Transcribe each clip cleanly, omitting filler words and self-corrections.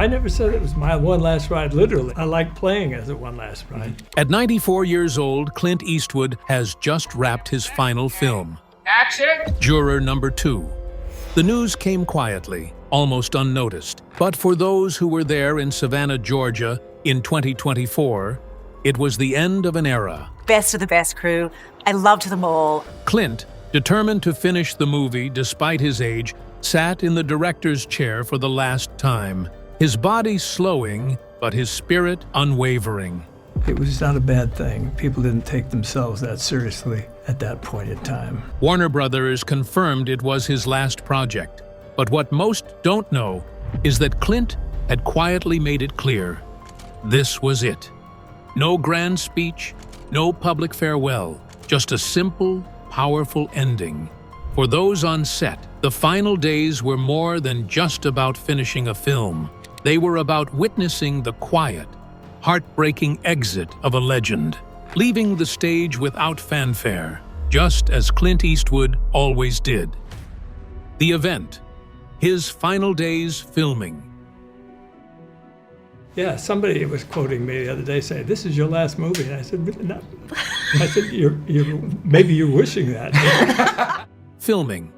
I never said it was my one last ride, literally. I like playing as a one last ride. At 94 years old, Clint Eastwood has just wrapped his final film. Action! Juror Number 2. The news came quietly, almost unnoticed. But for those who were there in Savannah, Georgia, in 2024, it was the end of an era. Best of the best crew. I loved them all. Clint, determined to finish the movie despite his age, sat in the director's chair for the last time. His body slowing, but his spirit unwavering. It was not a bad thing. People didn't take themselves that seriously at that point in time. Warner Brothers confirmed it was his last project. But what most don't know is that Clint had quietly made it clear. This was it. No grand speech, no public farewell, just a simple, powerful ending. For those on set, the final days were more than just about finishing a film. They were about witnessing the quiet, heartbreaking exit of a legend, leaving the stage without fanfare, just as Clint Eastwood always did. The event, his final days filming. Yeah, somebody was quoting me the other day saying, "This is your last movie." And I said, "Really not." I said, maybe you're wishing that. Filming.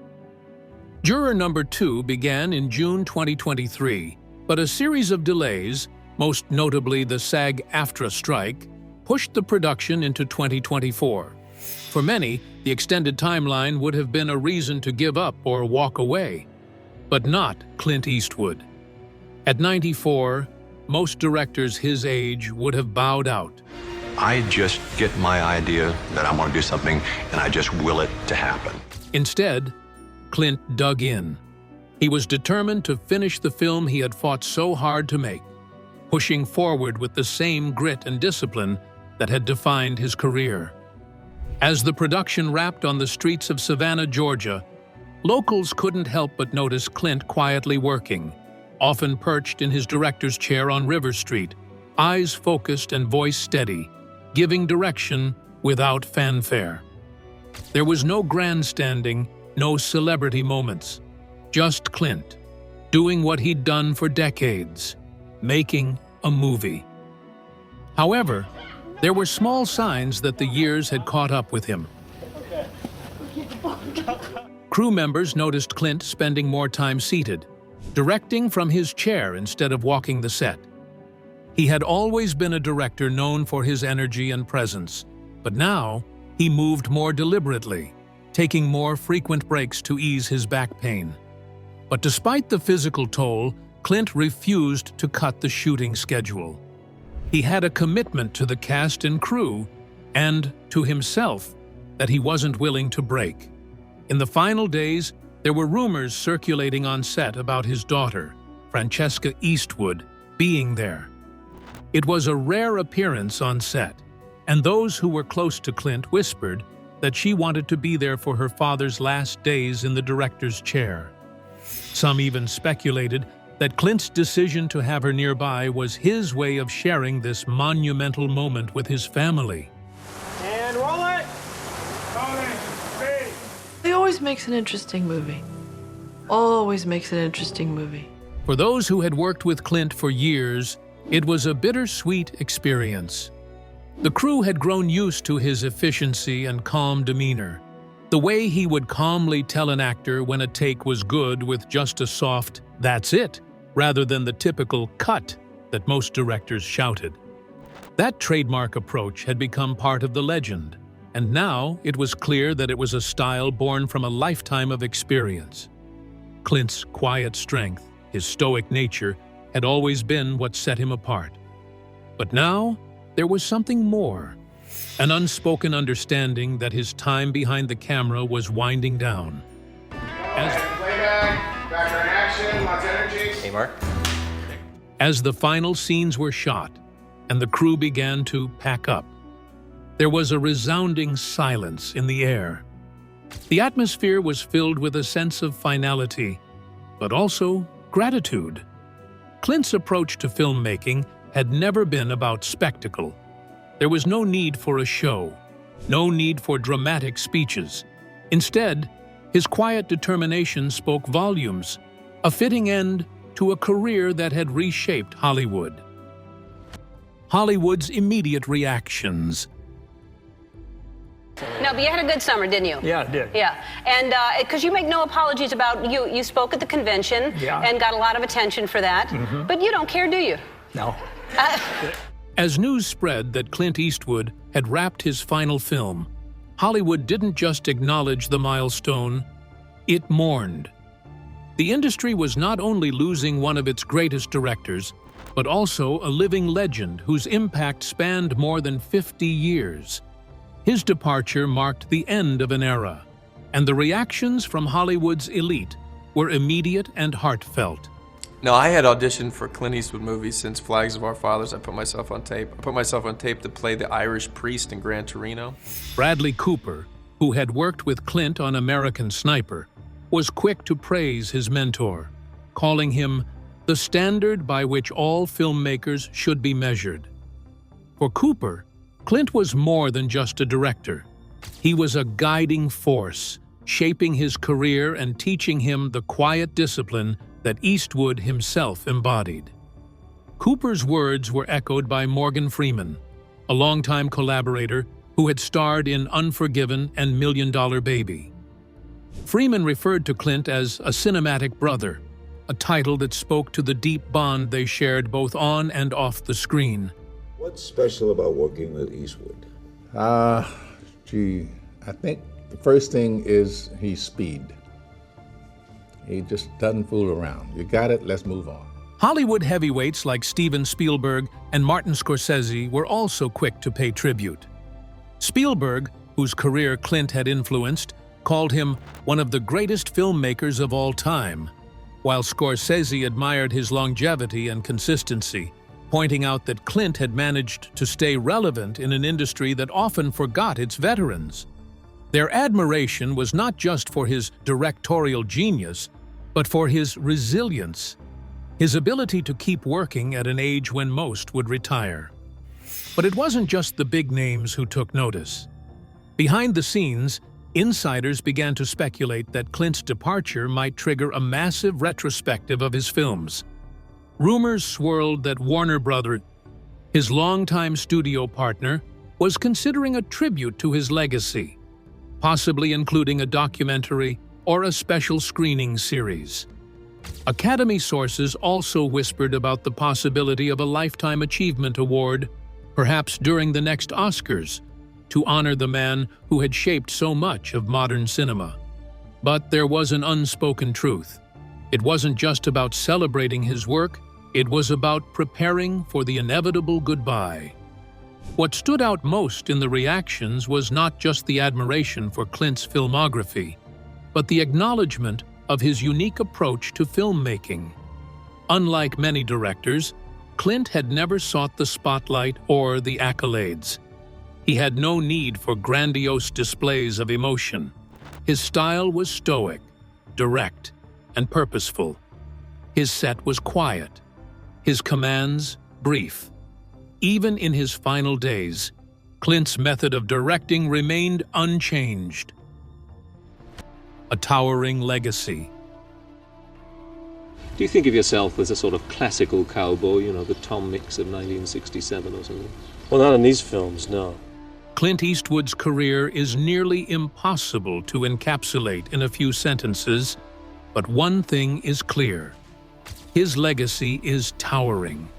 Juror Number 2 began in June 2023, but a series of delays, most notably the SAG-AFTRA strike, pushed the production into 2024. For many, the extended timeline would have been a reason to give up or walk away, but not Clint Eastwood. At 94, most directors his age would have bowed out. I just get my idea that I want to do something, and I just will it to happen. Instead, Clint dug in. He was determined to finish the film he had fought so hard to make, pushing forward with the same grit and discipline that had defined his career. As the production wrapped on the streets of Savannah, Georgia, locals couldn't help but notice Clint quietly working, often perched in his director's chair on River Street, eyes focused and voice steady, giving direction without fanfare. There was no grandstanding, no celebrity moments, just Clint, doing what he'd done for decades, making a movie. However, there were small signs that the years had caught up with him. Crew members noticed Clint spending more time seated, directing from his chair instead of walking the set. He had always been a director known for his energy and presence, but now he moved more deliberately, taking more frequent breaks to ease his back pain. But despite the physical toll, Clint refused to cut the shooting schedule. He had a commitment to the cast and crew, and to himself, that he wasn't willing to break. In the final days, there were rumors circulating on set about his daughter, Francesca Eastwood, being there. It was a rare appearance on set, and those who were close to Clint whispered that she wanted to be there for her father's last days in the director's chair. Some even speculated that Clint's decision to have her nearby was his way of sharing this monumental moment with his family. And roll it! Rolling, speed! He always makes an interesting movie. Always makes an interesting movie. For those who had worked with Clint for years, it was a bittersweet experience. The crew had grown used to his efficiency and calm demeanor. The way he would calmly tell an actor when a take was good with just a soft, "That's it," rather than the typical "cut" that most directors shouted. That trademark approach had become part of the legend, and now it was clear that it was a style born from a lifetime of experience. Clint's quiet strength, his stoic nature, had always been what set him apart. But now, there was something more, an unspoken understanding that his time behind the camera was winding down. Playback, background action, lots of energy. Hey, Mark. As the final scenes were shot and the crew began to pack up, there was a resounding silence in the air. The atmosphere was filled with a sense of finality, but also gratitude. Clint's approach to filmmaking had never been about spectacle. There was no need for a show, no need for dramatic speeches. Instead, his quiet determination spoke volumes, a fitting end to a career that had reshaped Hollywood. Hollywood's immediate reactions. No, but you had a good summer, didn't you? Yeah, I did. Yeah, and because you make no apologies about you spoke at the convention and got a lot of attention for that, but you don't care, do you? No. As news spread that Clint Eastwood had wrapped his final film, Hollywood didn't just acknowledge the milestone, it mourned. The industry was not only losing one of its greatest directors, but also a living legend whose impact spanned more than 50 years. His departure marked the end of an era, and the reactions from Hollywood's elite were immediate and heartfelt. No, I had auditioned for Clint Eastwood movies since Flags of Our Fathers. I put myself on tape. I put myself on tape to play the Irish priest in Gran Torino. Bradley Cooper, who had worked with Clint on American Sniper, was quick to praise his mentor, calling him the standard by which all filmmakers should be measured. For Cooper, Clint was more than just a director. He was a guiding force, shaping his career and teaching him the quiet discipline that Eastwood himself embodied. Cooper's words were echoed by Morgan Freeman, a longtime collaborator who had starred in Unforgiven and $1 Million Baby. Freeman referred to Clint as a cinematic brother, a title that spoke to the deep bond they shared both on and off the screen. What's special about working with Eastwood? I think the first thing is he's speed. He just doesn't fool around. You got it, let's move on. Hollywood heavyweights like Steven Spielberg and Martin Scorsese were also quick to pay tribute. Spielberg, whose career Clint had influenced, called him one of the greatest filmmakers of all time, while Scorsese admired his longevity and consistency, pointing out that Clint had managed to stay relevant in an industry that often forgot its veterans. Their admiration was not just for his directorial genius, but for his resilience, his ability to keep working at an age when most would retire. But it wasn't just the big names who took notice. Behind the scenes, insiders began to speculate that Clint's departure might trigger a massive retrospective of his films. Rumors swirled that Warner Brothers, his longtime studio partner, was considering a tribute to his legacy, possibly including a documentary or a special screening series. Academy sources also whispered about the possibility of a Lifetime Achievement Award, perhaps during the next Oscars, to honor the man who had shaped so much of modern cinema. But there was an unspoken truth. It wasn't just about celebrating his work, it was about preparing for the inevitable goodbye. What stood out most in the reactions was not just the admiration for Clint's filmography, but the acknowledgement of his unique approach to filmmaking. Unlike many directors, Clint had never sought the spotlight or the accolades. He had no need for grandiose displays of emotion. His style was stoic, direct, and purposeful. His set was quiet, his commands brief. Even in his final days, Clint's method of directing remained unchanged. A towering legacy. Do you think of yourself as a sort of classical cowboy, you know, the Tom Mix of 1967 or something? Well, not in these films, no. Clint Eastwood's career is nearly impossible to encapsulate in a few sentences, but one thing is clear. His legacy is towering.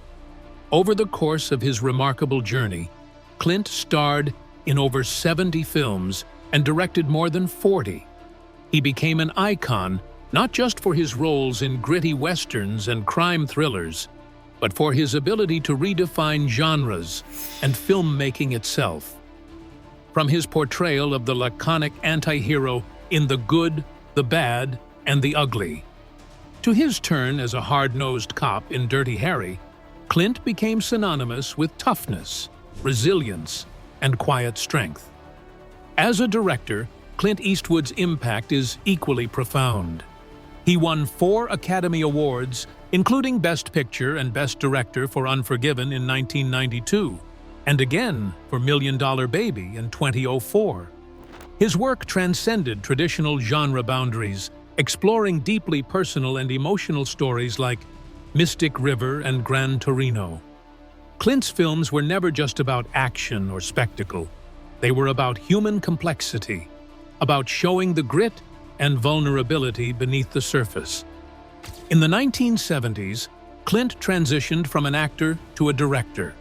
Over the course of his remarkable journey, Clint starred in over 70 films and directed more than 40. He became an icon not just for his roles in gritty westerns and crime thrillers, but for his ability to redefine genres and filmmaking itself. From his portrayal of the laconic anti-hero in The Good, the Bad, and the Ugly, to his turn as a hard-nosed cop in Dirty Harry, Clint became synonymous with toughness, resilience, and quiet strength. As a director, Clint Eastwood's impact is equally profound. He won 4 Academy Awards, including Best Picture and Best Director for Unforgiven in 1992, and again for $1 Million Baby in 2004. His work transcended traditional genre boundaries, exploring deeply personal and emotional stories like Mystic River, and Gran Torino. Clint's films were never just about action or spectacle. They were about human complexity, about showing the grit and vulnerability beneath the surface. In the 1970s, Clint transitioned from an actor to a director,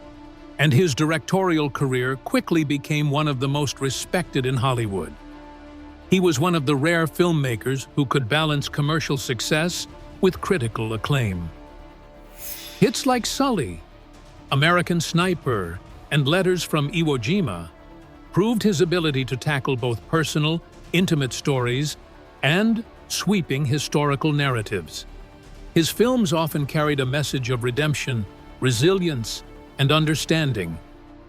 and his directorial career quickly became one of the most respected in Hollywood. He was one of the rare filmmakers who could balance commercial success with critical acclaim. Hits like Sully, American Sniper, and Letters from Iwo Jima proved his ability to tackle both personal, intimate stories and sweeping historical narratives. His films often carried a message of redemption, resilience, and understanding,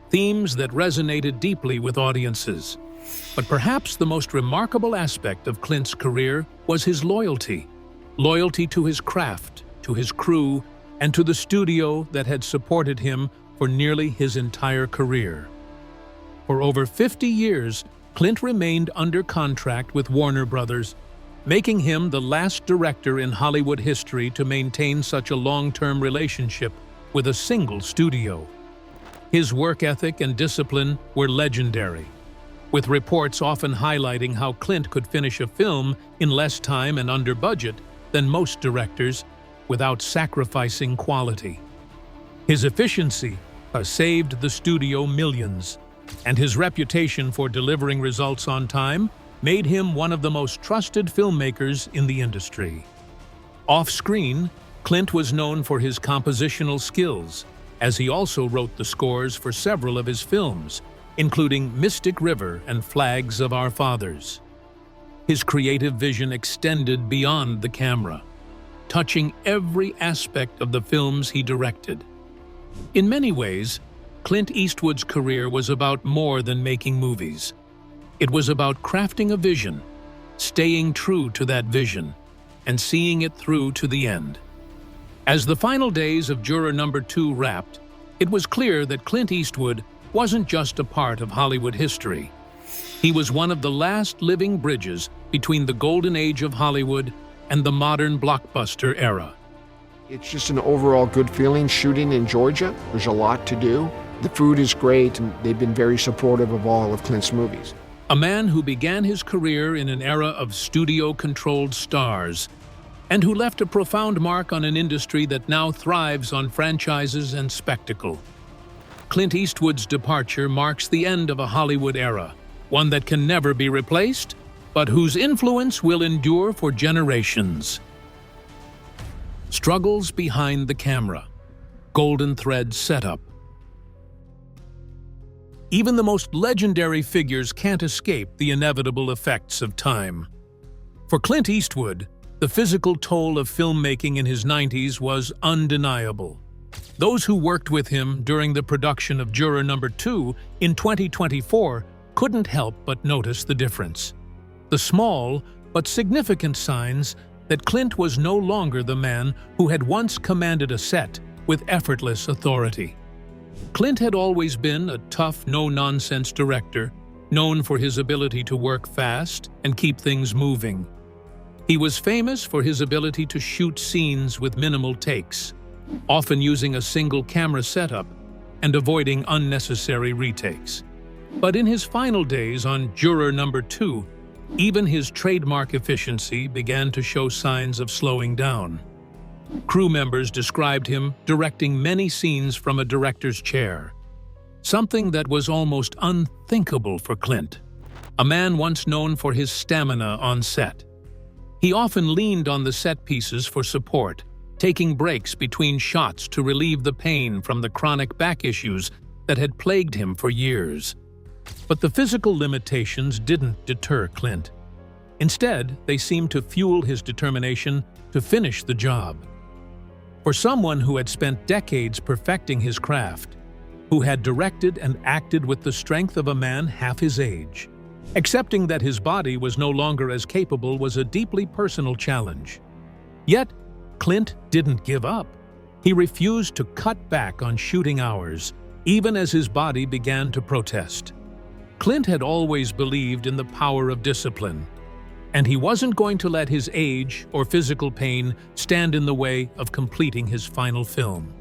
themes that resonated deeply with audiences. But perhaps the most remarkable aspect of Clint's career was his loyalty. Loyalty to his craft, to his crew, and to the studio that had supported him for nearly his entire career. For over 50 years, Clint remained under contract with Warner Brothers, making him the last director in Hollywood history to maintain such a long-term relationship with a single studio. His work ethic and discipline were legendary, with reports often highlighting how Clint could finish a film in less time and under budget than most directors without sacrificing quality. His efficiency saved the studio millions, and his reputation for delivering results on time made him one of the most trusted filmmakers in the industry. Off-screen, Clint was known for his compositional skills, as he also wrote the scores for several of his films, including Mystic River and Flags of Our Fathers. His creative vision extended beyond the camera, touching every aspect of the films he directed. In many ways, Clint Eastwood's career was about more than making movies. It was about crafting a vision, staying true to that vision, and seeing it through to the end. As the final days of Juror Number 2 wrapped, it was clear that Clint Eastwood wasn't just a part of Hollywood history. He was one of the last living bridges between the golden age of Hollywood and the modern blockbuster era. It's just an overall good feeling shooting in Georgia. There's a lot to do. The food is great, and they've been very supportive of all of Clint's movies. A man who began his career in an era of studio-controlled stars, and who left a profound mark on an industry that now thrives on franchises and spectacle. Clint Eastwood's departure marks the end of a Hollywood era, one that can never be replaced, but whose influence will endure for generations. Struggles behind the camera. Golden thread setup. Even the most legendary figures can't escape the inevitable effects of time. For Clint Eastwood, the physical toll of filmmaking in his 90s was undeniable. Those who worked with him during the production of Juror Number 2 in 2024 couldn't help but notice the difference. The small but significant signs that Clint was no longer the man who had once commanded a set with effortless authority. Clint had always been a tough, no-nonsense director, known for his ability to work fast and keep things moving. He was famous for his ability to shoot scenes with minimal takes, often using a single camera setup and avoiding unnecessary retakes. But in his final days on Juror Number 2, even his trademark efficiency began to show signs of slowing down. Crew members described him directing many scenes from a director's chair, something that was almost unthinkable for Clint, a man once known for his stamina on set. He often leaned on the set pieces for support, taking breaks between shots to relieve the pain from the chronic back issues that had plagued him for years. But the physical limitations didn't deter Clint. Instead, they seemed to fuel his determination to finish the job. For someone who had spent decades perfecting his craft, who had directed and acted with the strength of a man half his age, accepting that his body was no longer as capable was a deeply personal challenge. Yet, Clint didn't give up. He refused to cut back on shooting hours, even as his body began to protest. Clint had always believed in the power of discipline, and he wasn't going to let his age or physical pain stand in the way of completing his final film.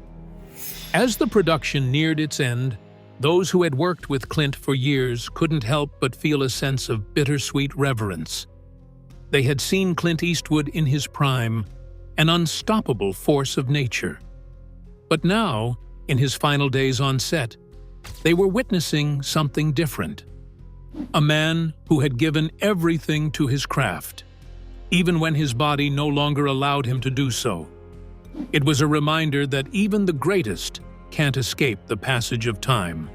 As the production neared its end, those who had worked with Clint for years couldn't help but feel a sense of bittersweet reverence. They had seen Clint Eastwood in his prime, an unstoppable force of nature. But now, in his final days on set, they were witnessing something different. A man who had given everything to his craft, even when his body no longer allowed him to do so. It was a reminder that even the greatest can't escape the passage of time.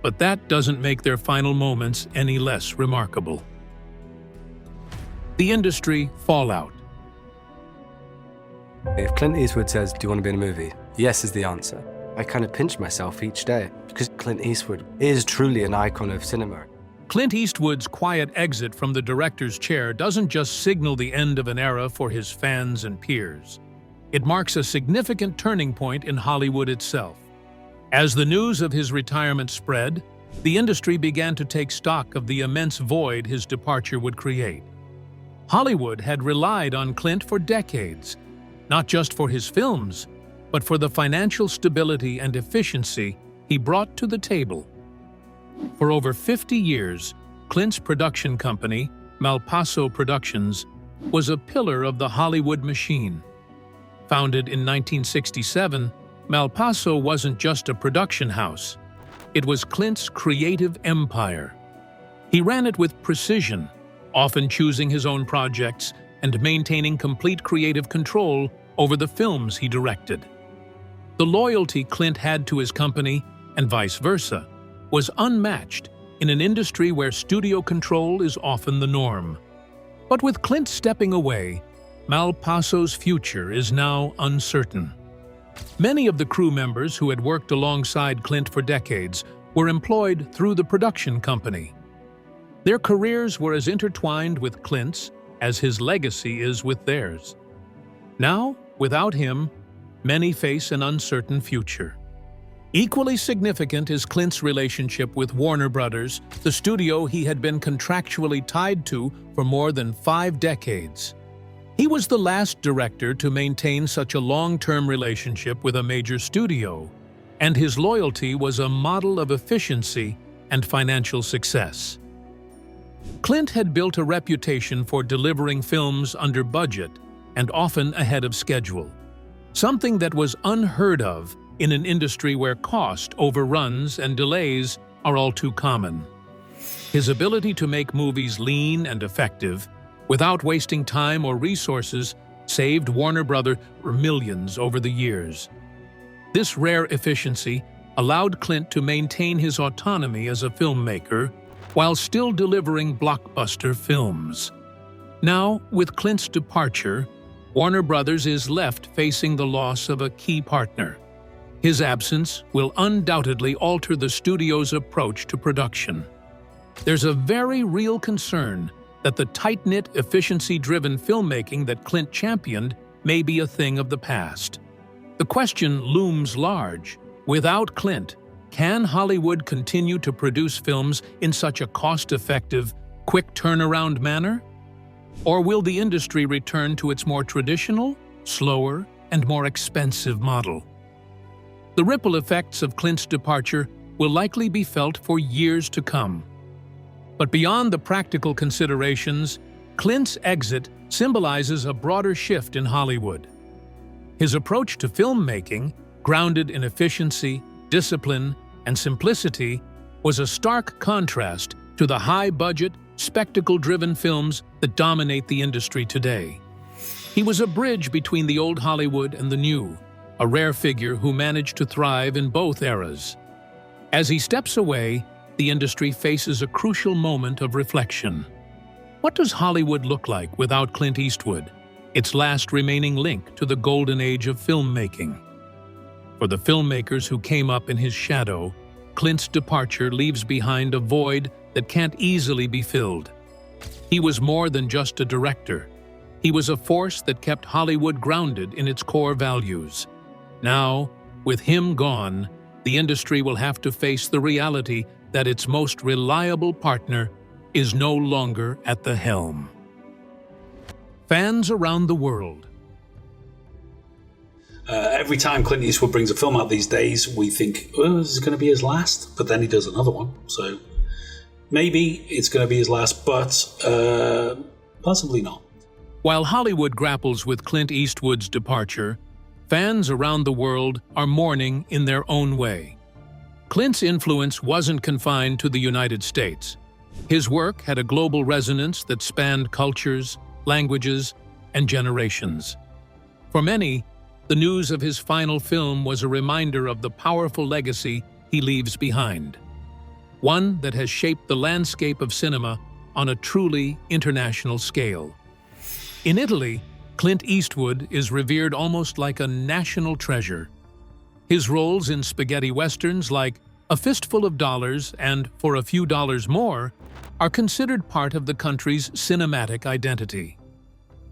But that doesn't make their final moments any less remarkable. The industry fallout. If Clint Eastwood says, "Do you want to be in a movie?" Yes is the answer. I kind of pinch myself each day because Clint Eastwood is truly an icon of cinema. Clint Eastwood's quiet exit from the director's chair doesn't just signal the end of an era for his fans and peers. It marks a significant turning point in Hollywood itself. As the news of his retirement spread, the industry began to take stock of the immense void his departure would create. Hollywood had relied on Clint for decades, not just for his films, but for the financial stability and efficiency he brought to the table. For over 50 years, Clint's production company, Malpaso Productions, was a pillar of the Hollywood machine. Founded in 1967, Malpaso wasn't just a production house. It was Clint's creative empire. He ran it with precision, often choosing his own projects and maintaining complete creative control over the films he directed. The loyalty Clint had to his company, and vice versa, was unmatched in an industry where studio control is often the norm. But with Clint stepping away, Malpaso's future is now uncertain. Many of the crew members who had worked alongside Clint for decades were employed through the production company. Their careers were as intertwined with Clint's as his legacy is with theirs. Now, without him, many face an uncertain future. Equally significant is Clint's relationship with Warner Brothers, the studio he had been contractually tied to for more than 5 decades. He was the last director to maintain such a long-term relationship with a major studio, and his loyalty was a model of efficiency and financial success. Clint had built a reputation for delivering films under budget and often ahead of schedule, something that was unheard of in an industry where cost overruns and delays are all too common. His ability to make movies lean and effective, without wasting time or resources, saved Warner Brothers millions over the years. This rare efficiency allowed Clint to maintain his autonomy as a filmmaker while still delivering blockbuster films. Now, with Clint's departure, Warner Brothers is left facing the loss of a key partner. His absence will undoubtedly alter the studio's approach to production. There's a very real concern that the tight-knit, efficiency-driven filmmaking that Clint championed may be a thing of the past. The question looms large. Without Clint, can Hollywood continue to produce films in such a cost-effective, quick turnaround manner? Or will the industry return to its more traditional, slower, and more expensive model? The ripple effects of Clint's departure will likely be felt for years to come. But beyond the practical considerations, Clint's exit symbolizes a broader shift in Hollywood. His approach to filmmaking, grounded in efficiency, discipline, and simplicity, was a stark contrast to the high-budget, spectacle-driven films that dominate the industry today. He was a bridge between the old Hollywood and the new, a rare figure who managed to thrive in both eras. As he steps away, the industry faces a crucial moment of reflection. What does Hollywood look like without Clint Eastwood, its last remaining link to the golden age of filmmaking? For the filmmakers who came up in his shadow, Clint's departure leaves behind a void that can't easily be filled. He was more than just a director. He was a force that kept Hollywood grounded in its core values. Now, with him gone, the industry will have to face the reality that its most reliable partner is no longer at the helm. Fans around the world. Every time Clint Eastwood brings a film out these days, we think, oh, this is going to be his last, but then he does another one. So maybe it's going to be his last, but possibly not. While Hollywood grapples with Clint Eastwood's departure, fans around the world are mourning in their own way. Clint's influence wasn't confined to the United States. His work had a global resonance that spanned cultures, languages, and generations. For many, the news of his final film was a reminder of the powerful legacy he leaves behind, one that has shaped the landscape of cinema on a truly international scale. In Italy, Clint Eastwood is revered almost like a national treasure. His roles in spaghetti westerns like A Fistful of Dollars and For a Few Dollars More are considered part of the country's cinematic identity.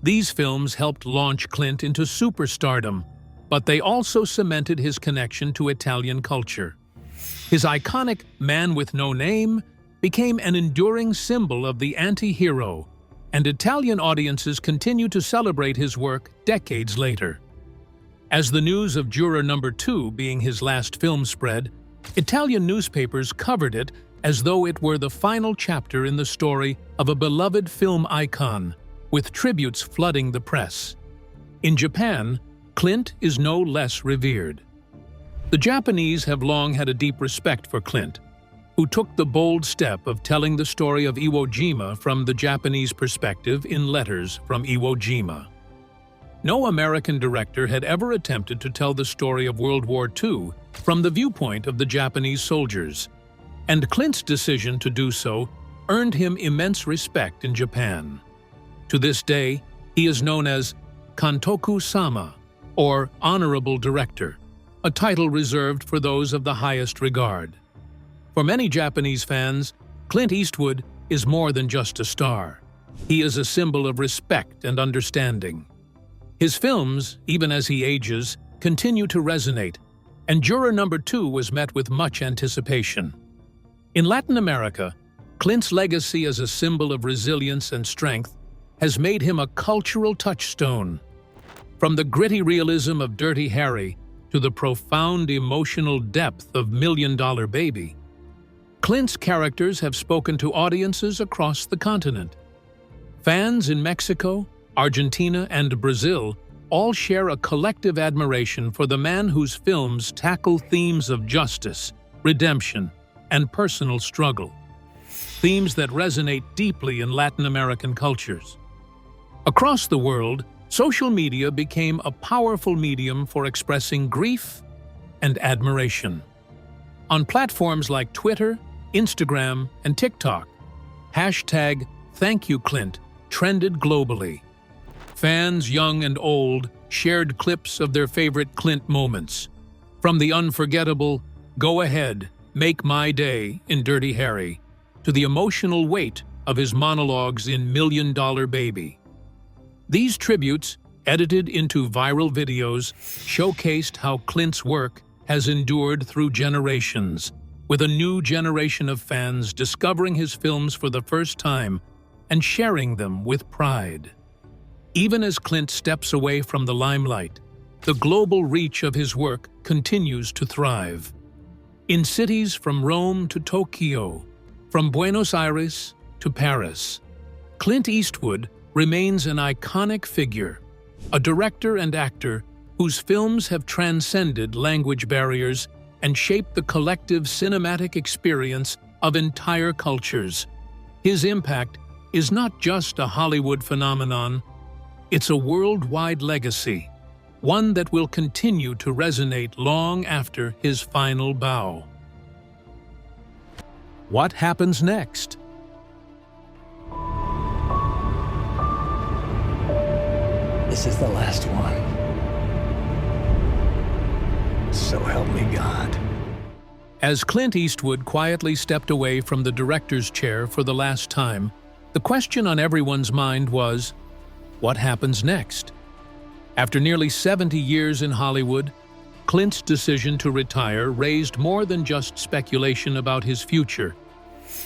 These films helped launch Clint into superstardom, but they also cemented his connection to Italian culture. His iconic Man with No Name became an enduring symbol of the anti-hero, and Italian audiences continue to celebrate his work decades later. As the news of Juror Number 2 being his last film spread, Italian newspapers covered it as though it were the final chapter in the story of a beloved film icon, with tributes flooding the press. In Japan, Clint is no less revered. The Japanese have long had a deep respect for Clint, who took the bold step of telling the story of Iwo Jima from the Japanese perspective in Letters from Iwo Jima. No American director had ever attempted to tell the story of World War II from the viewpoint of the Japanese soldiers, and Clint's decision to do so earned him immense respect in Japan. To this day, he is known as Kantoku-sama, or Honorable Director, a title reserved for those of the highest regard. For many Japanese fans, Clint Eastwood is more than just a star. He is a symbol of respect and understanding. His films, even as he ages, continue to resonate, and Juror Number 2 was met with much anticipation. In Latin America, Clint's legacy as a symbol of resilience and strength has made him a cultural touchstone. From the gritty realism of Dirty Harry to the profound emotional depth of $1 Million Baby, Clint's characters have spoken to audiences across the continent. Fans in Mexico, Argentina, and Brazil all share a collective admiration for the man whose films tackle themes of justice, redemption, and personal struggle, themes that resonate deeply in Latin American cultures. Across the world, social media became a powerful medium for expressing grief and admiration. On platforms like Twitter, Instagram, and TikTok, hashtag #ThankYouClint trended globally. Fans young and old shared clips of their favorite Clint moments, from the unforgettable "Go ahead, make my day" in Dirty Harry to the emotional weight of his monologues in $1 Million Baby. These tributes, edited into viral videos, showcased how Clint's work has endured through generations, with a new generation of fans discovering his films for the first time and sharing them with pride. Even as Clint steps away from the limelight, the global reach of his work continues to thrive. In cities from Rome to Tokyo, from Buenos Aires to Paris, Clint Eastwood remains an iconic figure, a director and actor whose films have transcended language barriers and shaped the collective cinematic experience of entire cultures. His impact is not just a Hollywood phenomenon, it's a worldwide legacy, one that will continue to resonate long after his final bow. What happens next? This is the last one. So help me God. As Clint Eastwood quietly stepped away from the director's chair for the last time, the question on everyone's mind was, what happens next? After nearly 70 years in Hollywood, Clint's decision to retire raised more than just speculation about his future.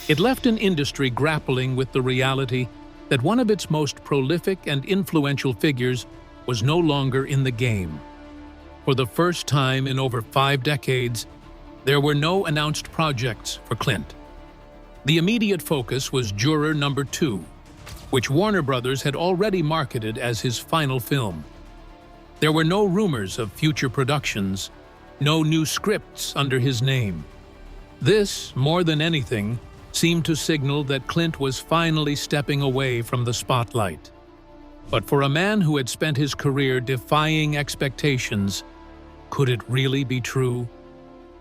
It left an industry grappling with the reality that one of its most prolific and influential figures was no longer in the game. For the first time in over 5 decades, there were no announced projects for Clint. The immediate focus was Juror Number 2, which Warner Brothers had already marketed as his final film. There were no rumors of future productions, no new scripts under his name. This, more than anything, seemed to signal that Clint was finally stepping away from the spotlight. But for a man who had spent his career defying expectations, could it really be true?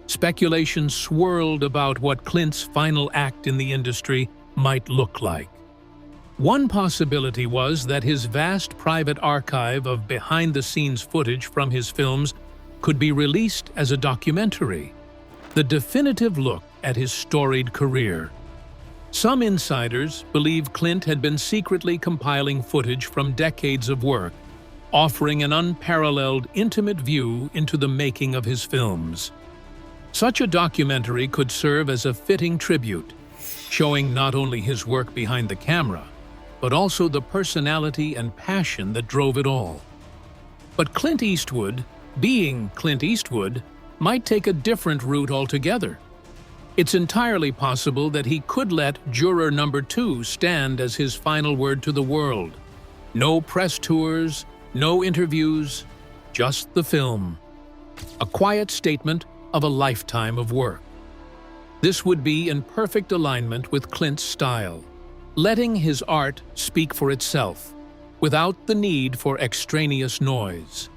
Speculation swirled about what Clint's final act in the industry might look like. One possibility was that his vast private archive of behind-the-scenes footage from his films could be released as a documentary, the definitive look at his storied career. Some insiders believe Clint had been secretly compiling footage from decades of work, offering an unparalleled, intimate view into the making of his films. Such a documentary could serve as a fitting tribute, showing not only his work behind the camera, but also the personality and passion that drove it all. But Clint Eastwood, being Clint Eastwood, might take a different route altogether. It's entirely possible that he could let Juror Number 2 stand as his final word to the world. No press tours, no interviews, just the film. A quiet statement of a lifetime of work. This would be in perfect alignment with Clint's style, letting his art speak for itself, without the need for extraneous noise.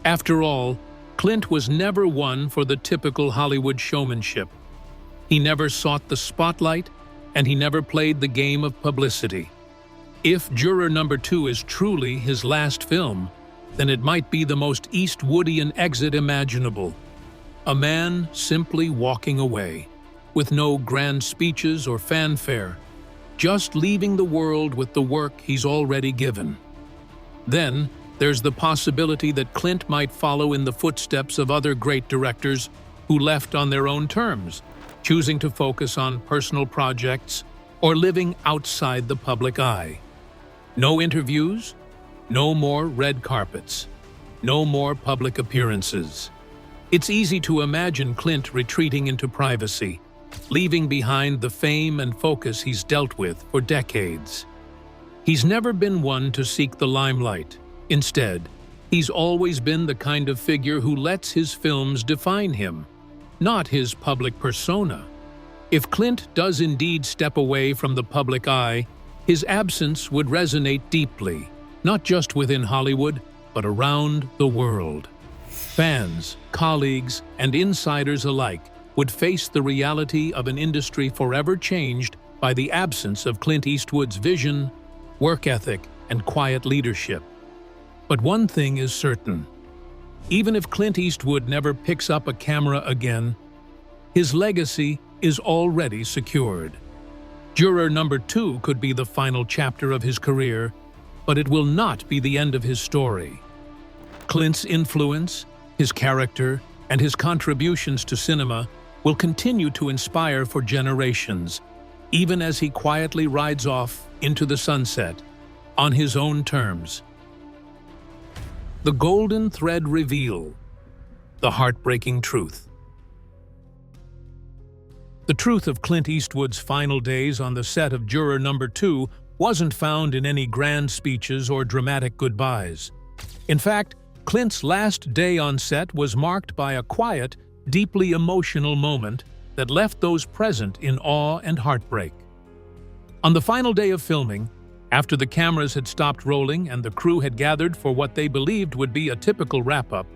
After all, Clint was never one for the typical Hollywood showmanship. He never sought the spotlight, and he never played the game of publicity. If Juror Number 2 is truly his last film, then it might be the most Eastwoodian exit imaginable. A man simply walking away, with no grand speeches or fanfare, just leaving the world with the work he's already given. Then, there's the possibility that Clint might follow in the footsteps of other great directors who left on their own terms, choosing to focus on personal projects or living outside the public eye. No interviews, no more red carpets, no more public appearances. It's easy to imagine Clint retreating into privacy, leaving behind the fame and focus he's dealt with for decades. He's never been one to seek the limelight. Instead, he's always been the kind of figure who lets his films define him, not his public persona. If Clint does indeed step away from the public eye, his absence would resonate deeply, not just within Hollywood, but around the world. Fans, colleagues, and insiders alike would face the reality of an industry forever changed by the absence of Clint Eastwood's vision, work ethic, and quiet leadership. But one thing is certain. Even if Clint Eastwood never picks up a camera again, his legacy is already secured. Juror Number 2 could be the final chapter of his career, but it will not be the end of his story. Clint's influence, his character, and his contributions to cinema will continue to inspire for generations, even as he quietly rides off into the sunset on his own terms. The golden thread reveal, the heartbreaking truth. The truth of Clint Eastwood's final days on the set of Juror Number 2 wasn't found in any grand speeches or dramatic goodbyes. In fact, Clint's last day on set was marked by a quiet, deeply emotional moment that left those present in awe and heartbreak. On the final day of filming, after the cameras had stopped rolling and the crew had gathered for what they believed would be a typical wrap-up,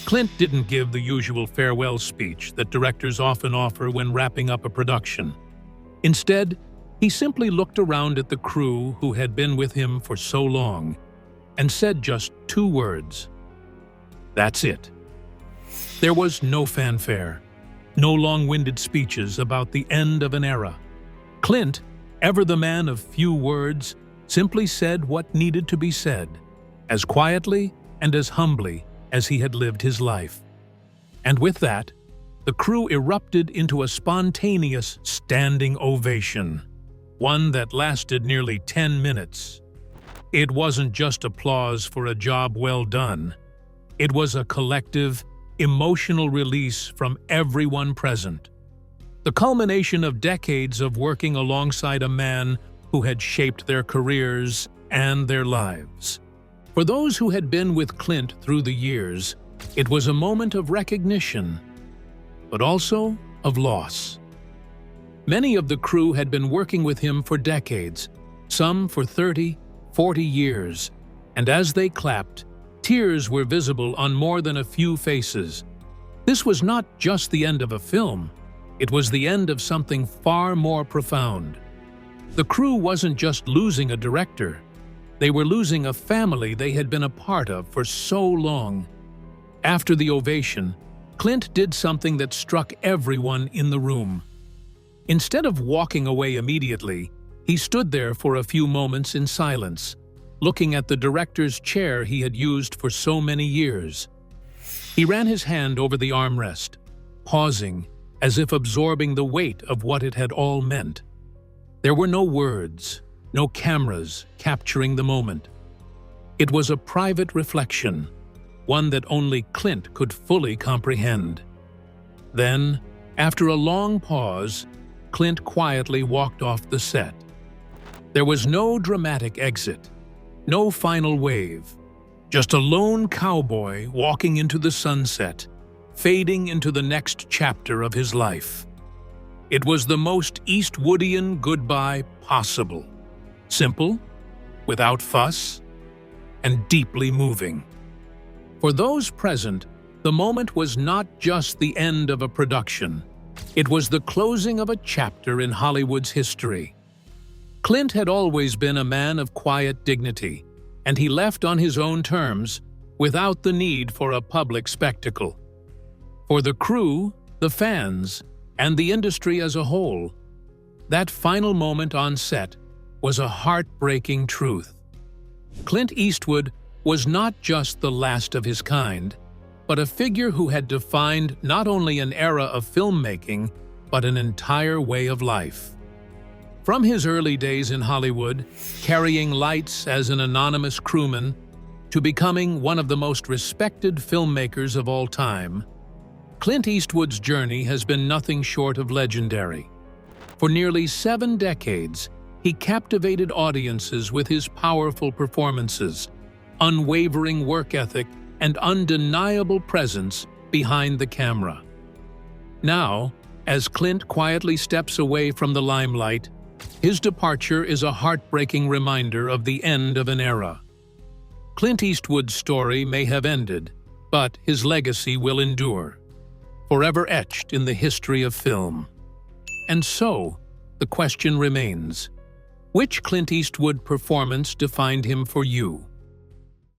Clint didn't give the usual farewell speech that directors often offer when wrapping up a production. Instead, he simply looked around at the crew who had been with him for so long and said just 2 words. That's it. There was no fanfare, no long-winded speeches about the end of an era. Clint, ever the man of few words, simply said what needed to be said, as quietly and as humbly as he had lived his life. And with that, the crew erupted into a spontaneous standing ovation. one that lasted nearly 10 minutes. It wasn't just applause for a job well done. It was a collective, emotional release from everyone present. The culmination of decades of working alongside a man who had shaped their careers and their lives. For those who had been with Clint through the years, it was a moment of recognition, but also of loss. Many of the crew had been working with him for decades, some for 30, 40 years, and as they clapped, tears were visible on more than a few faces. This was not just the end of a film, it was the end of something far more profound. The crew wasn't just losing a director, they were losing a family they had been a part of for so long. After the ovation, Clint did something that struck everyone in the room. Instead of walking away immediately, he stood there for a few moments in silence, looking at the director's chair he had used for so many years. He ran his hand over the armrest, pausing, as if absorbing the weight of what it had all meant. There were no words, no cameras capturing the moment. It was a private reflection, one that only Clint could fully comprehend. Then, after a long pause, Clint quietly walked off the set. There was no dramatic exit, no final wave, just a lone cowboy walking into the sunset, fading into the next chapter of his life. It was the most Eastwoodian goodbye possible. Simple, without fuss, and deeply moving. For those present, the moment was not just the end of a production. It was the closing of a chapter in Hollywood's history. Clint had always been a man of quiet dignity, and he left on his own terms, without the need for a public spectacle. For the crew, the fans, and the industry as a whole, that final moment on set was a heartbreaking truth. Clint Eastwood was not just the last of his kind, but a figure who had defined not only an era of filmmaking, but an entire way of life. From his early days in Hollywood, carrying lights as an anonymous crewman, to becoming one of the most respected filmmakers of all time, Clint Eastwood's journey has been nothing short of legendary. For nearly 7 decades, he captivated audiences with his powerful performances, unwavering work ethic, and undeniable presence behind the camera. Now, as Clint quietly steps away from the limelight, his departure is a heartbreaking reminder of the end of an era. Clint Eastwood's story may have ended, but his legacy will endure, forever etched in the history of film. And so, the question remains, which Clint Eastwood performance defined him for you?